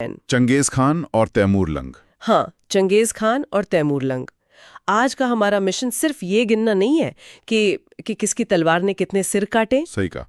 Genghis Khan और Taimur lung. हाँ, Genghis Khan और तैमूर लंग। आज का हमारा मिशन सिर्फ ये गिनना नहीं है कि किसकी तलवार ने कितने सिर काटे। सही कहा।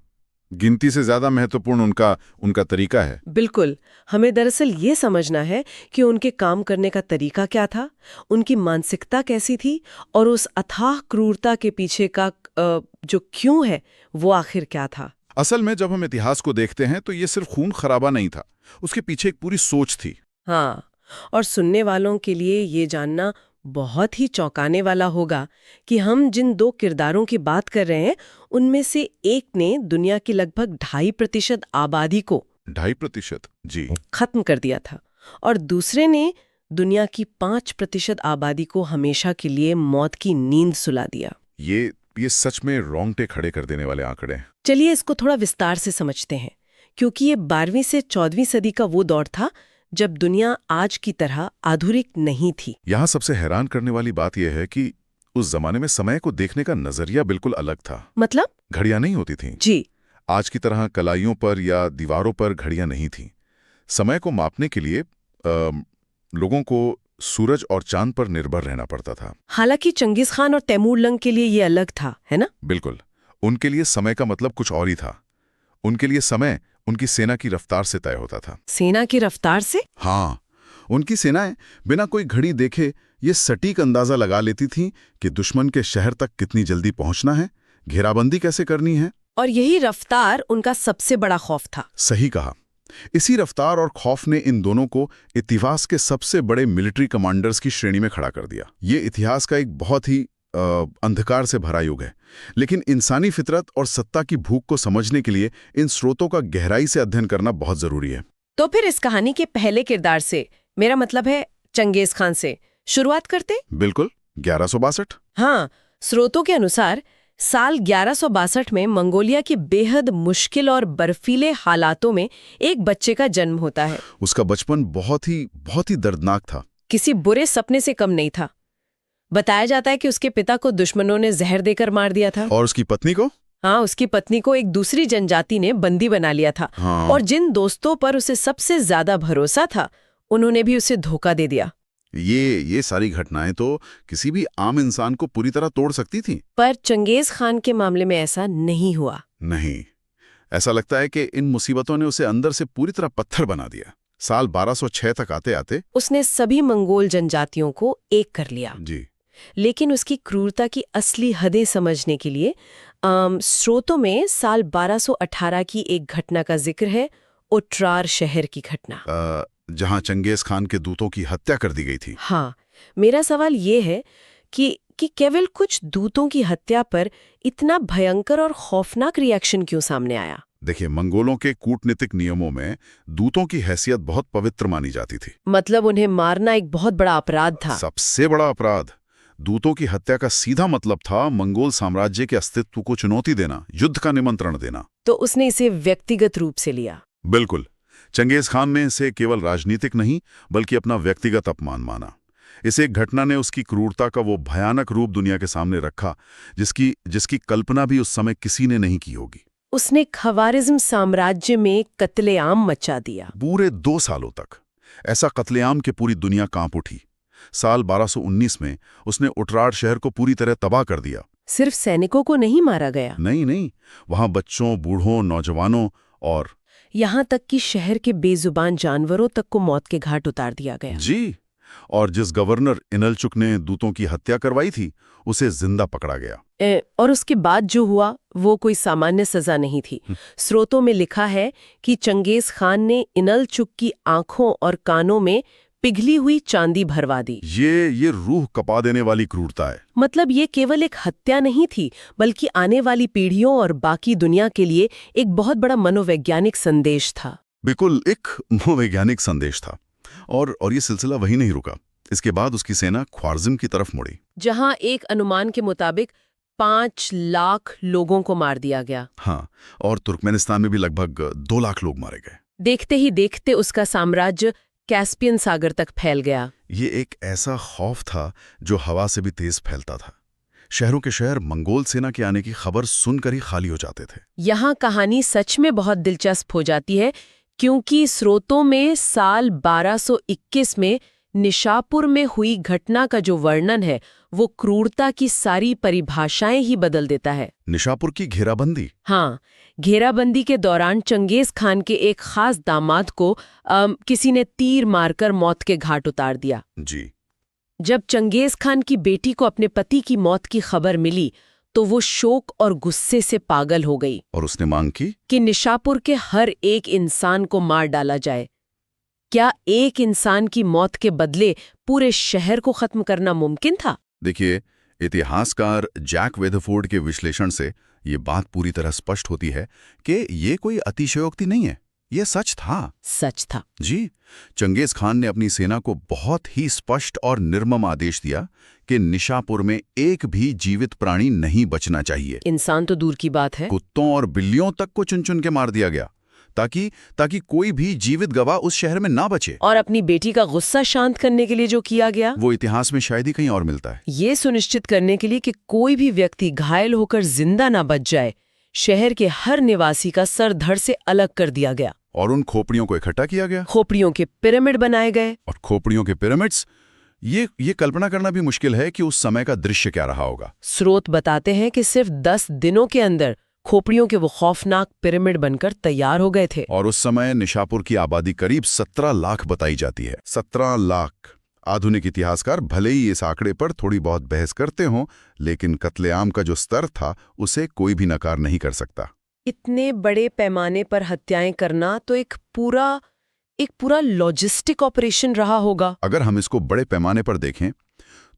गिनती से ज्यादा महत्वपूर्ण उनका तरीका है। बिल्कुल। हमें दरअसल ये समझना है कि उनके काम करने का तरीका क्या था, उनकी मानसिकता कैसी थी और उस अथाह क्रूरता के पीछे का जो क्यों है वो आखिर क्या था। असल में जब हम इतिहास को देखते हैं तो ये सिर्फ खून खराबा नहीं था, उसके पीछे एक पूरी सोच थी। हाँ, और सुनने वालों के लिए ये जानना बहुत ही चौंकाने वाला होगा कि हम जिन दो किरदारों की बात कर रहे हैं उनमें से एक ने दुनिया की लगभग 2.5% आबादी को 2.5% जी खत्म कर दिया था और दूसरे ने दुनिया की 5% आबादी को हमेशा के लिए मौत की नींद सुला दिया। ये सच में रोंगटे खड़े कर देने वाले आंकड़े हैं। चलिए इसको थोड़ा विस्तार से समझते हैं, क्योंकि ये 12वीं से 14वीं सदी का वो दौर था जब दुनिया आज की तरह आधुनिक नहीं थी। यहाँ सबसे हैरान करने वाली बात यह है कि उस जमाने में समय को देखने का नजरिया बिल्कुल अलग था। मतलब? घड़ियां नहीं होती थीं। जी। आज की तरह कलाइयों पर या दीवारों पर घड़ियां नहीं थीं। समय को मापने के लिए लोगों को सूरज और चांद पर निर्भर रहना पड़ता था। हालांकि चंगेज खान और तैमूर लंग के लिए ये अलग था, है ना? बिल्कुल। उनके लिए समय का मतलब कुछ और ही था। उनके लिए समय उनकी सेना की रफ्तार से तय होता था। सेना की रफ्तार से? हाँ, उनकी सेनाएं बिना कोई घड़ी देखे ये सटीक अंदाजा लगा लेती थीं कि दुश्मन के शहर तक कितनी जल्दी पहुंचना है, घेराबंदी कैसे करनी है। और यही रफ्तार उनका सबसे बड़ा खौफ था। सही कहा। इसी रफ्तार और खौफ ने इन दोनों को इतिहास के सबसे बड़े मिलिट्री कमांडर्स की श्रेणी में खड़ा कर दिया। ये इतिहास का एक बहुत ही अंधकार से भरा युग है, लेकिन इंसानी फितरत और सत्ता की भूख को समझने के लिए इन स्रोतों का गहराई से अध्ययन करना बहुत जरूरी है। तो फिर इस कहानी के पहले किरदार से, मेरा मतलब है चंगेज खान से शुरुआत करते? बिल्कुल। 1162। हाँ, स्रोतों के अनुसार साल 1162 में मंगोलिया के बेहद मुश्किल और बर्फीले हालातों में एक बच्चे का जन्म होता है। उसका बचपन बहुत ही दर्दनाक था। किसी बुरे सपने से कम नहीं था। बताया जाता है कि उसके पिता को दुश्मनों ने जहर देकर मार दिया था। और उसकी पत्नी को? हाँ, उसकी पत्नी को एक दूसरी जनजाति ने बंदी बना लिया था। हाँ। और जिन दोस्तों पर उसे सबसे ज्यादा भरोसा था उन्होंने भी उसे धोखा दे दिया। ये सारी घटनाएं तो किसी भी आम इंसान को पूरी तरह तोड़ सकती थीं। पर चंगेज खान के मामले में ऐसा नहीं हुआ। नहीं, ऐसा लगता है कि इन मुसीबतों ने उसे अंदर से पूरी तरह पत्थर बना दिया। साल 1206 तक आते आते उसने सभी मंगोल जनजातियों को एक कर लिया। जी। लेकिन उसकी क्रूरता की असली हदें समझने के लिए स्रोतों में साल 1218 की एक घटना का जिक्र है, उट्रार शहर की घटना, जहां चंगेज खान के दूतों की हत्या कर दी गई थी। हाँ, मेरा सवाल ये है कि केवल कुछ दूतों की हत्या पर इतना भयंकर और खौफनाक रिएक्शन क्यों सामने आया? देखिए, मंगोलों के कूटनीतिक नियमों में दूतों की हैसियत बहुत पवित्र मानी जाती थी। मतलब उन्हें मारना एक बहुत बड़ा अपराध था। सबसे बड़ा अपराध। दूतों की हत्या का सीधा मतलब था मंगोल साम्राज्य के अस्तित्व को चुनौती देना, युद्ध का निमंत्रण देना। तो उसने इसे व्यक्तिगत रूप से लिया। बिल्कुल। चंगेज खान ने इसे केवल राजनीतिक नहीं बल्कि अपना व्यक्तिगत अपमान माना। इस एक घटना ने उसकी क्रूरता का वो भयानक रूप दुनिया के सामने रखा जिसकी कल्पना भी उस समय किसी ने नहीं की होगी। उसने खवारिज्म साम्राज्य में कत्लेआम मचा दिया। पूरे 2 सालों तक ऐसा कत्लेआम के पूरी दुनिया कांप उठी। साल 1219 में उसने उट्रार शहर को पूरी तरह तबाह कर दिया। सिर्फ सैनिकों को नहीं मारा गया। नहीं, वहां बच्चों, बूढ़ों, नौजवानों और यहाँ तक कि शहर के बेजुबान जानवरों तक को मौत के घाट उतार दिया गया। जी। और जिस गवर्नर इनलचुक ने दूतों की हत्या करवाई थी उसे जिंदा पकड़ा गया। और उसके बाद जो हुआ वो कोई सामान्य सजा नहीं थी। स्रोतों में लिखा है कि चंगेज खान ने इनलचुक की आंखों और कानों में पिघली हुई चांदी भरवा दी। ये रूह कपा देने वाली क्रूरता है। मतलब ये केवल एक हत्या नहीं थी, बल्कि आने वाली पीढ़ियों और बाकी दुनिया के लिए एक बहुत बड़ा मनोवैज्ञानिक संदेश था। बिल्कुल, एक मनोवैज्ञानिक संदेश था। और ये सिलसिला वहीं नहीं रुका। इसके बाद उसकी सेना ख्वारिज़्म की तरफ मुड़ी, जहां एक अनुमान के मुताबिक 5 लाख लोगों को मार दिया गया। हाँ, और तुर्कमेनिस्तान में भी लगभग 2 लाख लोग मारे गए। देखते ही देखते उसका साम्राज्य कैस्पियन सागर तक फैल गया। ये एक ऐसा खौफ था जो हवा से भी तेज फैलता था। शहरों के शहर मंगोल सेना के आने की खबर सुनकर ही खाली हो जाते थे। यहाँ कहानी सच में बहुत दिलचस्प हो जाती है, क्योंकि स्रोतों में साल 1221 में निशापुर में हुई घटना का जो वर्णन है वो क्रूरता की सारी परिभाषाएं ही बदल देता है। निशापुर की घेराबंदी? हाँ, घेराबंदी के दौरान चंगेज खान के एक खास दामाद को किसी ने तीर मारकर मौत के घाट उतार दिया। जी। जब चंगेज खान की बेटी को अपने पति की मौत की खबर मिली तो वो शोक और गुस्से से पागल हो गई और उसने मांग की कि निशापुर के हर एक इंसान को मार डाला जाए। क्या एक इंसान की मौत के बदले पूरे शहर को खत्म करना मुमकिन था? देखिए, इतिहासकार जैक वेदरफोर्ड के विश्लेषण से ये बात पूरी तरह स्पष्ट होती है कि ये कोई अतिशयोक्ति नहीं है, ये सच था। सच था जी। चंगेज खान ने अपनी सेना को बहुत ही स्पष्ट और निर्मम आदेश दिया कि निशापुर में एक भी जीवित प्राणी नहीं बचना चाहिए। इंसान तो दूर की बात है, कुत्तों और बिल्लियों तक को चुन चुन के मार दिया गया ताकि कोई भी जीवित गवाह उस शहर में ना बचे। और अपनी बेटी का गुस्सा शांत करने के लिए जो किया गया वो इतिहास में शायद ही कहीं और मिलता है। ये सुनिश्चित करने के लिए कि कोई भी व्यक्ति घायल होकर जिंदा ना बच जाए, शहर के हर निवासी का सर धड़ से अलग कर दिया गया और उन खोपड़ियों को इकट्ठा किया गया। खोपड़ियों के पिरामिड बनाए गए। और खोपड़ियों के पिरामिड्स, ये कल्पना करना भी मुश्किल है कि उस समय का दृश्य क्या रहा होगा। स्रोत बताते हैं कि सिर्फ 10 दिनों के अंदर खोपड़ियों के वो खौफनाक पिरामिड बनकर तैयार हो गए थे। और उस समय निशापुर की आबादी करीब 17 लाख बताई जाती है। 17 लाख। आधुनिक इतिहासकार भले ही इस आंकड़े पर थोड़ी बहुत बहस करते हों, लेकिन कत्लेआम का जो स्तर था उसे कोई भी नकार नहीं कर सकता। इतने बड़े पैमाने पर हत्याएं करना तो एक पूरा लॉजिस्टिक ऑपरेशन रहा होगा। अगर हम इसको बड़े पैमाने पर देखें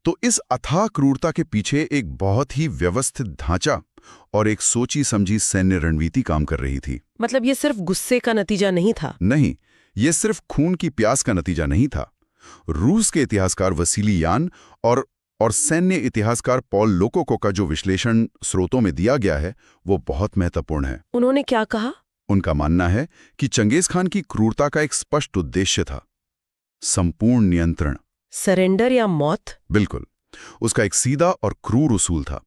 तो इस अथाह क्रूरता के पीछे एक बहुत ही व्यवस्थित ढांचा और एक सोची समझी सैन्य रणनीति काम कर रही थी। मतलब ये सिर्फ गुस्से का नतीजा नहीं था। नहीं, ये सिर्फ खून की प्यास का नतीजा नहीं था। रूस के इतिहासकार वसीली यान और सैन्य इतिहासकार पॉल लोकोको का जो विश्लेषण स्रोतों में दिया गया है वो बहुत महत्वपूर्ण है। उन्होंने क्या कहा? उनका मानना है कि चंगेज खान की क्रूरता का एक स्पष्ट उद्देश्य था, संपूर्ण नियंत्रण, सरेंडर या मौत। बिल्कुल। उसका एक सीधा और क्रूर उसूल था।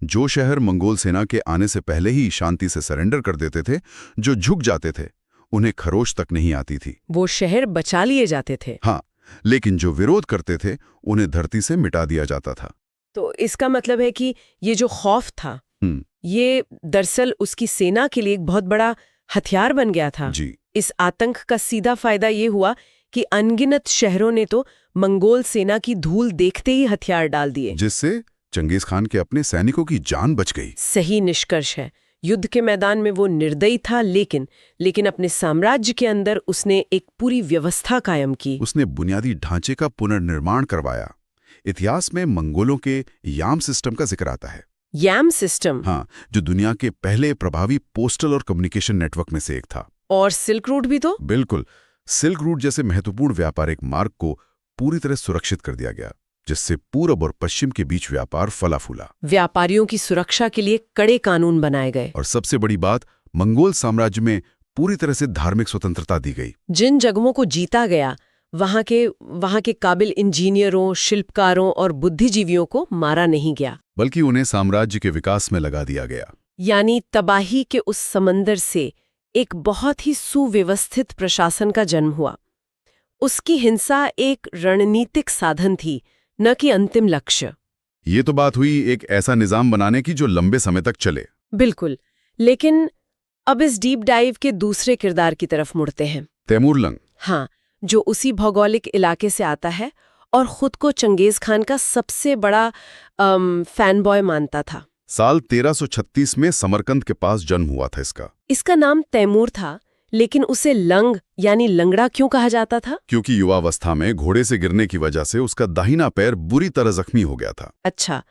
जो शहर मंगोल सेना के आने से पहले ही शांति से सरेंडर कर देते थे, जो झुक जाते थे, उन्हें खरोच तक नहीं आती थी। वो शहर बचा लिए जाते थे। हाँ, लेकिन जो विरोध करते थे उन्हें धरती से मिटा दिया जाता था। तो इसका मतलब है कि ये जो खौफ था ये दरअसल उसकी सेना के लिए एक बहुत बड़ा हथियार बन गया था। जी। इस आतंक का सीधा फायदा ये हुआ कि अनगिनत शहरों ने तो मंगोल सेना की धूल देखते ही हथियार डाल दिए, जिससे चंगेज खान के अपने सैनिकों की जान बच गई। सही निष्कर्ष है। युद्ध के मैदान में वो निर्दयी था, लेकिन अपने साम्राज्य के अंदर उसने एक पूरी व्यवस्था कायम की। उसने बुनियादी ढांचे का पुनर्निर्माण करवाया। इतिहास में मंगोलों के याम सिस्टम का जिक्र आता है। याम सिस्टम? हाँ, जो दुनिया के पहले प्रभावी पोस्टल और कम्युनिकेशन नेटवर्क में से एक था। और सिल्क रूट भी तो? बिल्कुल। सिल्क रूट जैसे महत्वपूर्ण व्यापारिक मार्ग को पूरी तरह सुरक्षित कर दिया गया, जिससे पूरब और पश्चिम के बीच व्यापार फला फूला। व्यापारियों की सुरक्षा के लिए कड़े कानून बनाए गए। और सबसे बड़ी बात, मंगोल साम्राज्य में पूरी तरह से धार्मिक स्वतंत्रता दी गई। जिन जगहों को जीता गया वहां के काबिल इंजीनियरों, शिल्पकारों और बुद्धिजीवियों को मारा नहीं गया, बल्कि उन्हें साम्राज्य के विकास में लगा दिया गया। यानी तबाही के उस समंदर से एक बहुत ही सुव्यवस्थित प्रशासन का जन्म हुआ। उसकी हिंसा एक रणनीतिक साधन थी, न कि अंतिम लक्ष्य। ये तो बात हुई एक ऐसा निजाम बनाने की जो लंबे समय तक चले। बिल्कुल। लेकिन अब इस डीप डाइव के दूसरे किरदार की तरफ मुड़ते हैं। तैमूरलंग। हाँ, जो उसी भौगोलिक इलाके से आता है और खुद को चंगेज खान का सबसे बड़ा फैन बॉय मानता था। साल 1336 में समरकंद के पास जन्म हुआ था इसका। इसका नाम तैमूर था, लेकिन उसे लंग यानी लंगड़ा क्यों कहा जाता था? क्योंकि युवावस्था में घोड़े से गिरने की वजह से उसका दाहिना पैर बुरी तरह जख्मी हो गया था। अच्छा,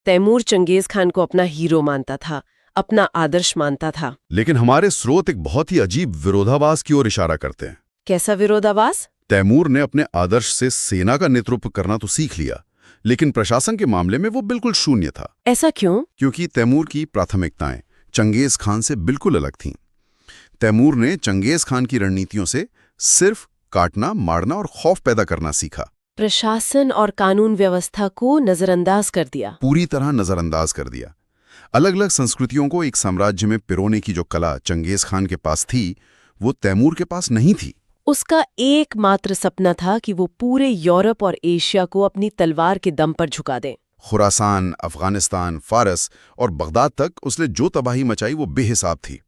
तैमूर चंगेज खान को अपना हीरो मानता था, अपना आदर्श मानता था। लेकिन हमारे स्रोत एक बहुत ही अजीब विरोधाभास की ओर इशारा करते हैं। कैसा विरोधाभास? तैमूर ने अपने आदर्श से सेना का नेतृत्व करना तो सीख लिया, लेकिन प्रशासन के मामले में वो बिल्कुल शून्य था। ऐसा क्यों? क्योंकि तैमूर की प्राथमिकताएं चंगेज खान से बिल्कुल अलग थीं। तैमूर ने चंगेज खान की रणनीतियों से सिर्फ काटना, मारना और खौफ पैदा करना सीखा। प्रशासन और कानून व्यवस्था को नजरअंदाज कर दिया। पूरी तरह नजरअंदाज कर दिया। अलग अलग संस्कृतियों को एक साम्राज्य में पिरोने की जो कला चंगेज खान के पास थी, वो तैमूर के पास नहीं थी। उसका एकमात्र सपना था कि वो पूरे यूरोप और एशिया को अपनी तलवार के दम पर झुका दे। खुरासान, अफगानिस्तान, फारस और बगदाद तक उसने जो तबाही मचाई वो बेहिसाब थी।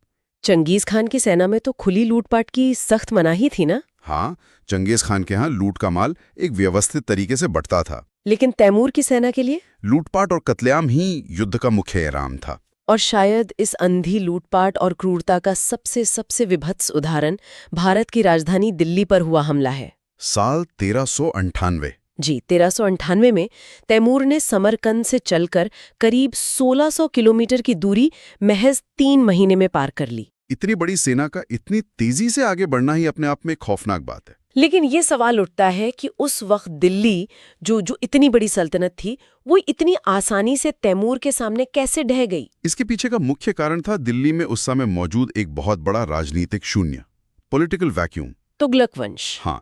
चंगेज खान की सेना में तो खुली लूटपाट की सख्त मनाही थी ना? हाँ, चंगेज खान के यहाँ लूट का माल एक व्यवस्थित तरीके से बंटता था। लेकिन तैमूर की सेना के लिए? लूटपाट और कत्लेआम ही युद्ध का मुख्य इनाम था। और शायद इस अंधी लूटपाट और क्रूरता का सबसे विभत्स उदाहरण भारत की राजधानी दिल्ली पर हुआ हमला है। साल 1398। जी, 1398 में तैमूर ने समरकंद से चलकर करीब 1600 किलोमीटर की दूरी महज 3 महीने में पार कर ली। इतनी बड़ी सेना का इतनी तेजी से आगे बढ़ना ही अपने आप में एक खौफनाक बात है। लेकिन ये सवाल उठता है कि उस वक्त दिल्ली जो इतनी बड़ी सल्तनत थी, वो इतनी आसानी से तैमूर के सामने कैसे ढह गई? इसके पीछे का मुख्य कारण था दिल्ली में उस समय मौजूद एक बहुत बड़ा राजनीतिक शून्य, पॉलिटिकल वैक्यूम। तुगलक वंश। हाँ,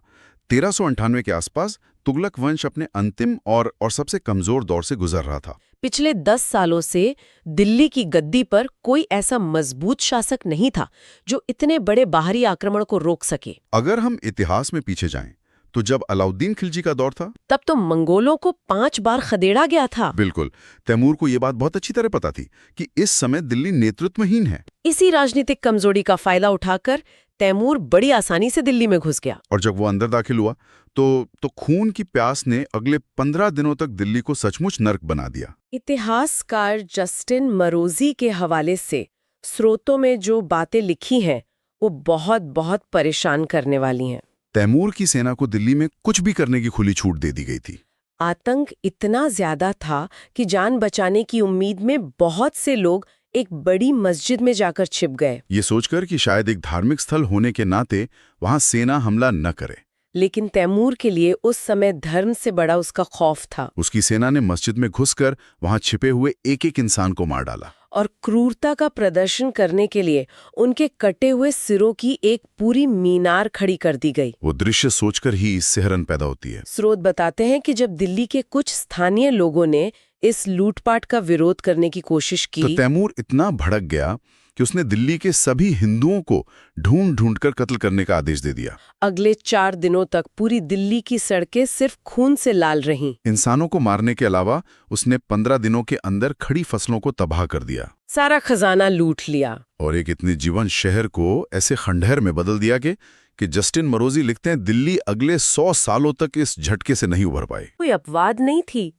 1398 के आसपास तुगलक वंश अपने अंतिम और सबसे कमजोर दौर से गुजर रहा था। पिछले 10 सालों से दिल्ली की गद्दी पर कोई ऐसा मजबूत शासक नहीं था जो इतने बड़े बाहरी आक्रमण को रोक सके। अगर हम इतिहास में पीछे जाएं, तो जब अलाउद्दीन खिलजी का दौर था, तब तो मंगोलों को 5 बार खदेड़ा गया था। बिल्कुल। तैमूर को ये बात बहुत अच्छी तरह पता थी कि इस समय दिल्ली नेतृत्वहीन है। इसी राजनीतिक कमजोरी का फायदा उठाकर तैमूर बड़ी आसानी से दिल्ली में घुस गया। और जब वो अंदर दाखिल हुआ तो खून की प्यास ने अगले 15 दिनों तक दिल्ली को सचमुच नर्क बना दिया। इतिहासकार जस्टिन मरोजी के हवाले से स्रोतों में जो बातें लिखी हैं वो बहुत परेशान करने वाली हैं। तैमूर की सेना को दिल्ली में कुछ भी करने की खुली छूट दे दी गई थी। आतंक इतना ज्यादा था कि जान बचाने की उम्मीद में बहुत से लोग एक बड़ी मस्जिद में जाकर छिप गए, ये सोचकर कि शायद एक धार्मिक स्थल होने के नाते वहां सेना हमला न करे। लेकिन तैमूर के लिए उस समय धर्म से बड़ा उसका खौफ था। उसकी सेना ने मस्जिद में घुसकर वहां छिपे हुए एक इंसान को मार डाला और क्रूरता का प्रदर्शन करने के लिए उनके कटे हुए सिरों की एक पूरी मीनार खड़ी कर दी गई। वो दृश्य सोचकर ही सिहरन पैदा होती है। स्रोत बताते हैं कि जब दिल्ली के कुछ स्थानीय लोगों ने इस लूटपाट का विरोध करने की कोशिश की, तो तैमूर इतना भड़क गया कि उसने दिल्ली के सभी हिंदुओं को ढूंढ कर कत्ल करने का आदेश दे दिया। अगले 4 दिनों तक पूरी दिल्ली की सड़कें सिर्फ खून से लाल रहीं। इंसानों को मारने के अलावा उसने 15 दिनों के अंदर खड़ी फसलों को तबाह कर दिया, सारा खजाना लूट लिया और एक इतनी जीवंत शहर को ऐसे खंडहर में बदल दिया कि जस्टिन मरोजी लिखते हैं दिल्ली अगले 100 सालों तक इस झटके से नहीं उभर पाई। कोई अपवाद नहीं थी।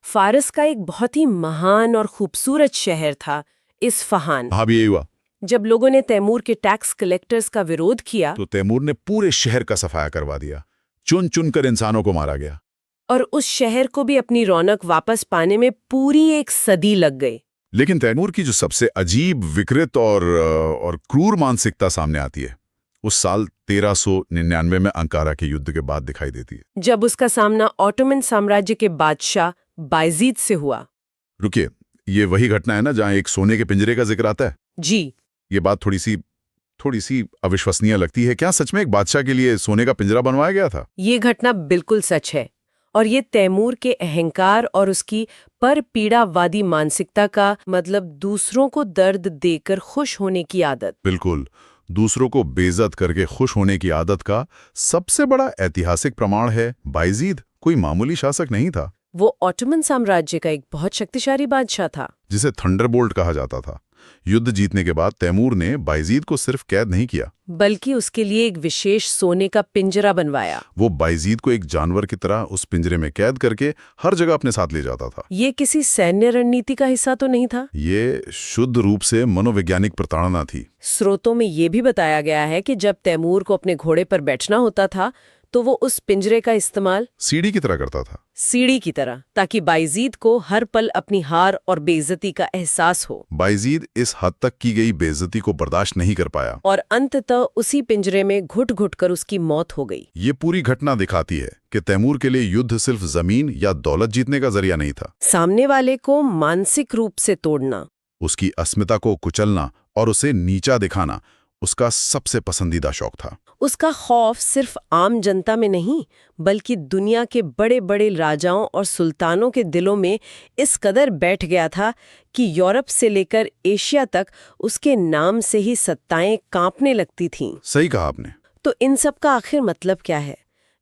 फारस का एक बहुत ही महान और खूबसूरत शहर था इस्फहान। हाँ, भी यही हुआ। जब लोगों ने तैमूर के टैक्स कलेक्टर्स का विरोध किया तो तैमूर ने पूरे शहर का सफाया करवा दिया, चुन कर इंसानों को मारा गया। और उस शहर को भी अपनी रौनक वापस पाने में पूरी एक सदी लग गई। लेकिन तैमूर की जो सबसे अजीब, विकृत और क्रूर मानसिकता सामने आती है, उस साल 1399 में अंकारा के युद्ध के बाद दिखाई देती है, जब उसका सामना ऑटोमन साम्राज्य के बादशाह बायजीद से हुआ। रुकिए, ये वही घटना है ना जहां एक सोने के पिंजरे का जिक्र आता है? जी। ये बात थोड़ी सी अविश्वसनीय लगती है। क्या सच में एक बादशाह के लिए सोने का पिंजरा बनवाया गया था? ये घटना बिल्कुल सच है, और ये तैमूर के अहंकार और उसकी परपीड़ावादी मानसिकता का, मतलब दूसरों को दर्द देकर खुश होने की आदत। बिल्कुल, दूसरों को बेइज्जत करके खुश होने की आदत का सबसे बड़ा ऐतिहासिक प्रमाण है बायजीद कोई मामूली शासक नहीं था। वो ऑटोमन साम्राज्य का एक बहुत शक्तिशाली बादशाह था, जिसे थंडरबोल्ट कहा जाता था। युद्ध जीतने के बाद तैमूर ने बायजीद को सिर्फ कैद नहीं किया, बल्कि उसके लिए एक विशेष सोने का पिंजरा बनवाया। वो बायजीद को एक जानवर की तरह उस पिंजरे में कैद करके हर जगह अपने साथ ले जाता था। ये किसी सैन्य रणनीति का हिस्सा तो नहीं था, ये शुद्ध रूप से मनोवैज्ञानिक प्रताड़ना थी। स्रोतों में ये भी बताया गया है कि जब तैमूर को अपने घोड़े पर बैठना होता था तो वो उस पिंजरे का इस्तेमाल सीढ़ी की तरह करता था, सीढ़ी की तरह, ताकि बायजीद को हर पल अपनी हार और बेइज्जती का एहसास हो। बायजीद इस हद तक की गई बेइज्जती को बर्दाश्त नहीं कर पाया और अंततः उसी पिंजरे में घुट कर उसकी मौत हो गई। ये पूरी घटना दिखाती है कि तैमूर के लिए युद्ध सिर्फ जमीन या दौलत जीतने का जरिया नहीं था। सामने वाले को मानसिक रूप से तोड़ना, उसकी अस्मिता को कुचलना और उसे नीचा दिखाना उसका सबसे पसंदीदा शौक था। उसका खौफ सिर्फ आम जनता में नहीं, बल्कि दुनिया के बड़े बड़े राजाओं और सुल्तानों के दिलों में इस कदर बैठ गया था कि यूरोप से लेकर एशिया तक उसके नाम से ही सत्ताएं कांपने लगती थीं। सही कहा आपने। तो इन सब का आखिर मतलब क्या है?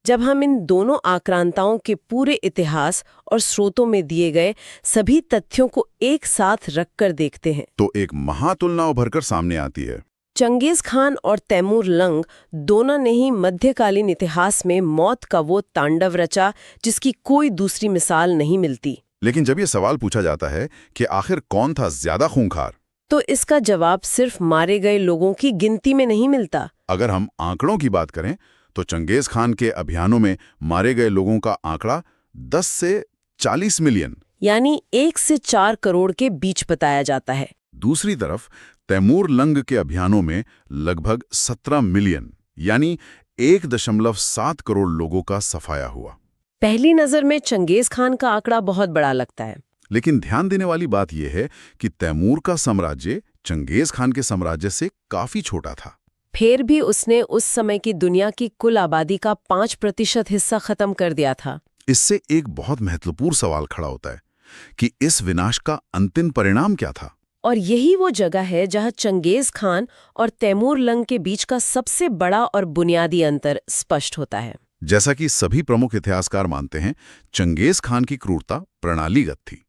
जब हम इन दोनों आक्रांताओं के पूरे इतिहास और स्रोतों में दिए गए सभी तथ्यों को एक साथ रखकर देखते हैं, तो एक महातुलना उभरकर सामने आती है। चंगेज खान और तैमूर लंग दोनों ने ही मध्यकालीन इतिहास में मौत का वो तांडव रचा जिसकी कोई दूसरी मिसाल नहीं मिलती। लेकिन जब ये सवाल पूछा जाता है कि आखिर कौन था ज्यादा खूंखार, तो इसका जवाब सिर्फ मारे गए लोगों की गिनती में नहीं मिलता। अगर हम आंकड़ों की बात करें तो चंगेज खान के अभियानों में मारे गए लोगों का आंकड़ा 10 से 40 मिलियन, यानी 1 से 4 करोड़ के बीच बताया जाता है। दूसरी तरफ तैमूर लंग के अभियानों में लगभग 17 मिलियन, यानी 1.7 करोड़ लोगों का सफाया हुआ। पहली नजर में चंगेज खान का आंकड़ा बहुत बड़ा लगता है, लेकिन ध्यान देने वाली बात यह है कि तैमूर का साम्राज्य चंगेज खान के साम्राज्य से काफी छोटा था। फिर भी उसने उस समय की दुनिया की कुल आबादी का 5% हिस्सा खत्म कर दिया था। इससे एक बहुत महत्वपूर्ण सवाल खड़ा होता है कि इस विनाश का अंतिम परिणाम क्या था। और यही वो जगह है जहां चंगेज खान और तैमूर लंग के बीच का सबसे बड़ा और बुनियादी अंतर स्पष्ट होता है। जैसा कि सभी प्रमुख इतिहासकार मानते हैं, चंगेज खान की क्रूरता प्रणालीगत थी।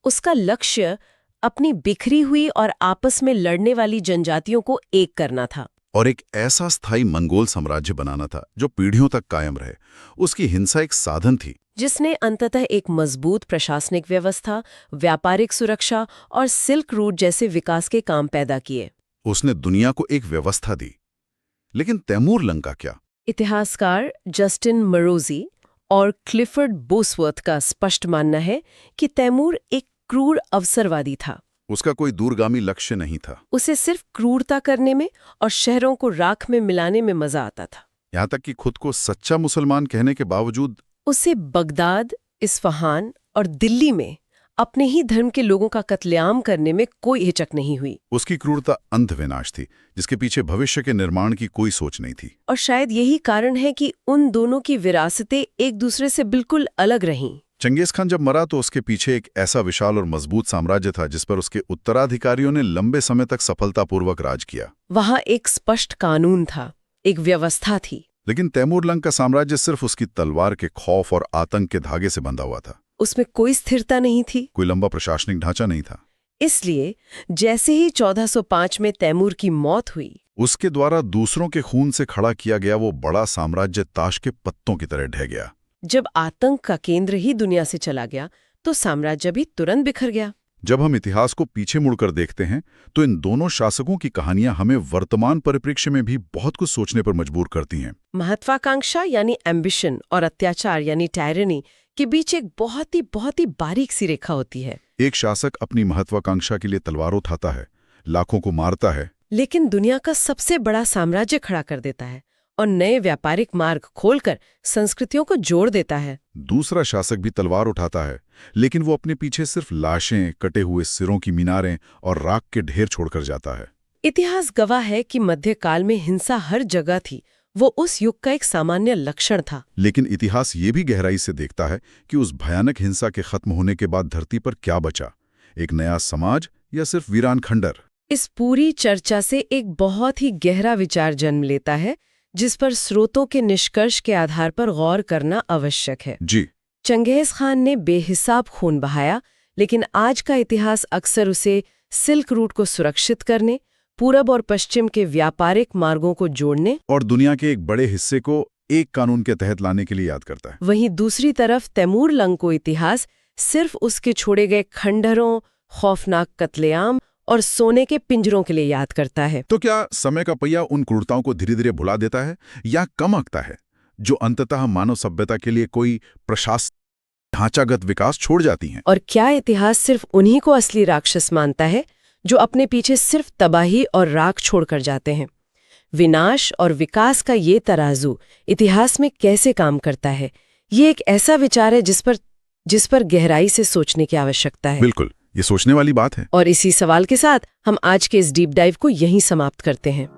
उसका लक्ष्य अपनी बिखरी हुई और आपस में लड़ने वाली जनजातियों को एक करना था और एक ऐसा स्थायी मंगोल साम्राज्य बनाना था जो पीढ़ियों तक कायम रहे। उसकी हिंसा एक साधन थी जिसने अंततः एक मजबूत प्रशासनिक व्यवस्था, व्यापारिक सुरक्षा और सिल्क रूट जैसे विकास के काम पैदा किए। उसने दुनिया को एक व्यवस्था दी। लेकिन तैमूर लंग का क्या? इतिहासकार जस्टिन मरोजी और क्लिफर्ड बोसवर्थ का स्पष्ट मानना है कि तैमूर एक क्रूर अवसरवादी था। उसका कोई दूरगामी लक्ष्य नहीं था। उसे सिर्फ क्रूरता करने में और शहरों को राख में मिलाने में मजा आता था। यहाँ तक कि खुद को सच्चा मुसलमान कहने के बावजूद उसे बगदाद, इस्फहान और दिल्ली में अपने ही धर्म के लोगों का कत्लेआम करने में कोई हिचक नहीं हुई। उसकी क्रूरता अंत विनाश थी, जिसके पीछे भविष्य के निर्माण की कोई सोच नहीं थी। और शायद यही कारण है कि उन दोनों की विरासतें एक दूसरे से बिल्कुल अलग रहीं। चंगेज खान जब मरा तो उसके पीछे एक ऐसा विशाल और मजबूत साम्राज्य था जिस पर उसके उत्तराधिकारियों ने लंबे समय तक सफलतापूर्वक राज किया। वहां एक स्पष्ट कानून था, एक व्यवस्था थी। लेकिन तैमूर लंग का साम्राज्य सिर्फ उसकी तलवार के खौफ और आतंक के धागे से बंधा हुआ था। उसमें कोई स्थिरता नहीं थी, कोई लंबा प्रशासनिक ढांचा नहीं था। इसलिए जैसे ही 1405 में तैमूर की मौत हुई, उसके द्वारा दूसरों के खून से खड़ा किया गया वो बड़ा साम्राज्य ताश के पत्तों की तरह ढह गया। जब आतंक का केंद्र ही दुनिया से चला गया तो साम्राज्य भी तुरंत बिखर गया। जब हम इतिहास को पीछे मुड़कर देखते हैं तो इन दोनों शासकों की कहानियां हमें वर्तमान परिप्रेक्ष्य में भी बहुत कुछ सोचने पर मजबूर करती हैं। महत्वाकांक्षा यानी एम्बिशन और अत्याचार यानी टायरनी के बीच एक बहुत ही बारीक सी रेखा होती है। एक शासक अपनी महत्वाकांक्षा के लिए तलवार उठाता है, लाखों को मारता है, लेकिन दुनिया का सबसे बड़ा साम्राज्य खड़ा कर देता है और नए व्यापारिक मार्ग खोलकर संस्कृतियों को जोड़ देता है। दूसरा शासक भी तलवार उठाता है, लेकिन वो अपने पीछे सिर्फ लाशें, कटे हुए सिरों की मीनारें और राख के ढेर छोड़कर जाता है। इतिहास गवाह है कि मध्यकाल में हिंसा हर जगह थी, वो उस युग का एक सामान्य लक्षण था। लेकिन इतिहास ये भी गहराई से देखता है कि उस भयानक हिंसा के खत्म होने के बाद धरती पर क्या बचा, एक नया समाज या सिर्फ वीरान खंडर। इस पूरी चर्चा से एक बहुत ही गहरा विचार जन्म लेता है जिस पर स्रोतों के निष्कर्ष के आधार पर गौर करना आवश्यक है। जी, चंगेज खान ने बेहिसाब खून बहाया, लेकिन आज का इतिहास अक्सर उसे सिल्क रूट को सुरक्षित करने, पूरब और पश्चिम के व्यापारिक मार्गों को जोड़ने और दुनिया के एक बड़े हिस्से को एक कानून के तहत लाने के लिए याद करता है। वहीं दूसरी तरफ तैमूर लंग को इतिहास सिर्फ उसके छोड़े गए खंडहरों, खौफनाक कत्लेआम और सोने के पिंजरों के लिए याद करता है। तो क्या समय का पहिया उन क्रूरताओं को धीरे धीरे भुला देता है या कम आंकता है, जो अंततः मानव सभ्यता के लिए कोई प्रशासनिक ढांचागत विकास छोड़ जाती हैं? और क्या इतिहास सिर्फ उन्हीं को असली राक्षस मानता है जो अपने पीछे सिर्फ तबाही और राख छोड़कर जाते हैं? विनाश और विकास का ये तराजू इतिहास में कैसे काम करता है, ये एक ऐसा विचार है जिस पर गहराई से सोचने की आवश्यकता है। बिल्कुल, ये सोचने वाली बात है। और इसी सवाल के साथ हम आज के इस डीप डाइव को यहीं समाप्त करते हैं।